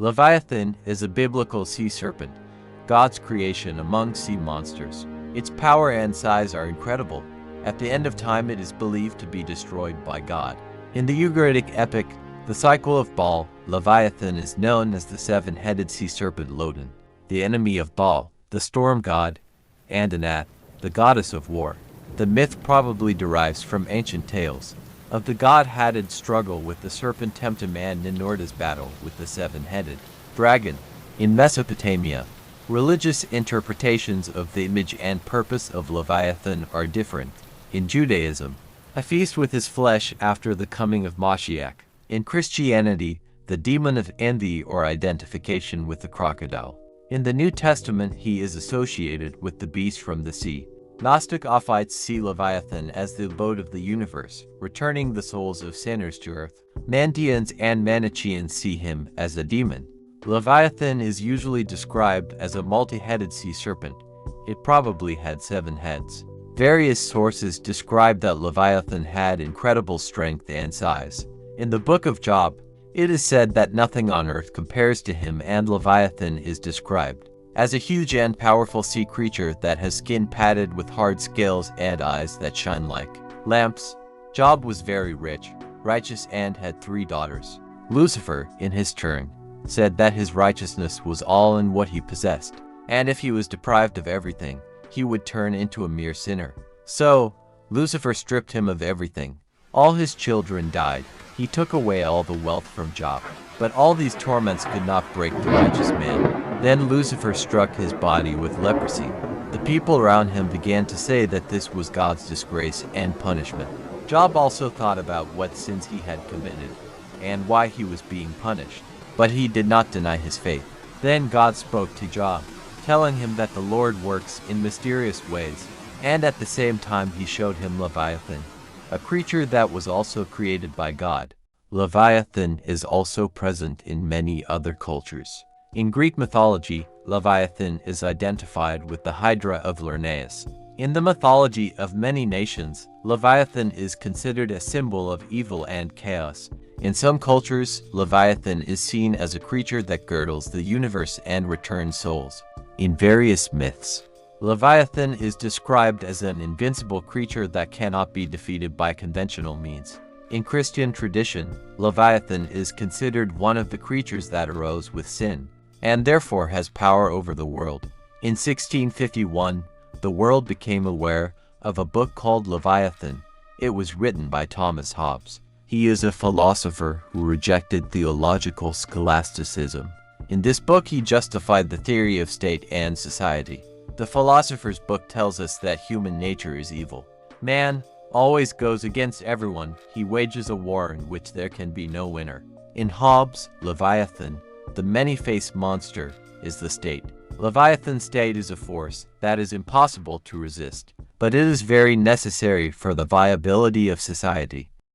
Leviathan is a biblical sea serpent, God's creation among sea monsters. Its power and size are incredible. At the end of time, it is believed to be destroyed by God. In the Ugaritic epic, the cycle of Baal, Leviathan is known as the seven-headed sea serpent Lodan, the enemy of Baal, the storm god, and Anat, the goddess of war. The myth probably derives from ancient tales of the god-hatted struggle with the serpent Temptum and Ninorta's battle with the seven-headed dragon. In Mesopotamia, religious interpretations of the image and purpose of Leviathan are different. In Judaism, a feast with his flesh after the coming of Mashiach. In Christianity, the demon of envy or identification with the crocodile. In the New Testament, he is associated with the beast from the sea. Gnostic Ophites see Leviathan as the abode of the universe, returning the souls of sinners to earth. Mandeans and Manichaeans see him as a demon. Leviathan is usually described as a multi-headed sea serpent. It probably had 7 heads. Various sources describe that Leviathan had incredible strength and size. In the book of Job, it is said that nothing on earth compares to him, and Leviathan is described as a huge and powerful sea creature that has skin padded with hard scales and eyes that shine like lamps. Job was very rich, righteous, and had 3 daughters. Lucifer, in his turn, said that his righteousness was all in what he possessed, and if he was deprived of everything, he would turn into a mere sinner. So, Lucifer stripped him of everything. All his children died. He took away all the wealth from Job. But all these torments could not break the righteous man. Then Lucifer struck his body with leprosy. The people around him began to say that this was God's disgrace and punishment. Job also thought about what sins he had committed and why he was being punished. But he did not deny his faith. Then God spoke to Job, telling him that the Lord works in mysterious ways, and at the same time he showed him Leviathan, a creature that was also created by God. Leviathan is also present in many other cultures. In Greek mythology, Leviathan is identified with the Hydra of Lernaeus. In the mythology of many nations, Leviathan is considered a symbol of evil and chaos. In some cultures, Leviathan is seen as a creature that girdles the universe and returns souls. In various myths, Leviathan is described as an invincible creature that cannot be defeated by conventional means. In Christian tradition, Leviathan is considered one of the creatures that arose with sin, and therefore has power over the world. In 1651, the world became aware of a book called Leviathan. It was written by Thomas Hobbes. He is a philosopher who rejected theological scholasticism. In this book, he justified the theory of state and society. The philosopher's book tells us that human nature is evil. Man always goes against everyone. He wages a war in which there can be no winner. In Hobbes' Leviathan, the many-faced monster is the state. Leviathan's state is a force that is impossible to resist, but it is very necessary for the viability of society.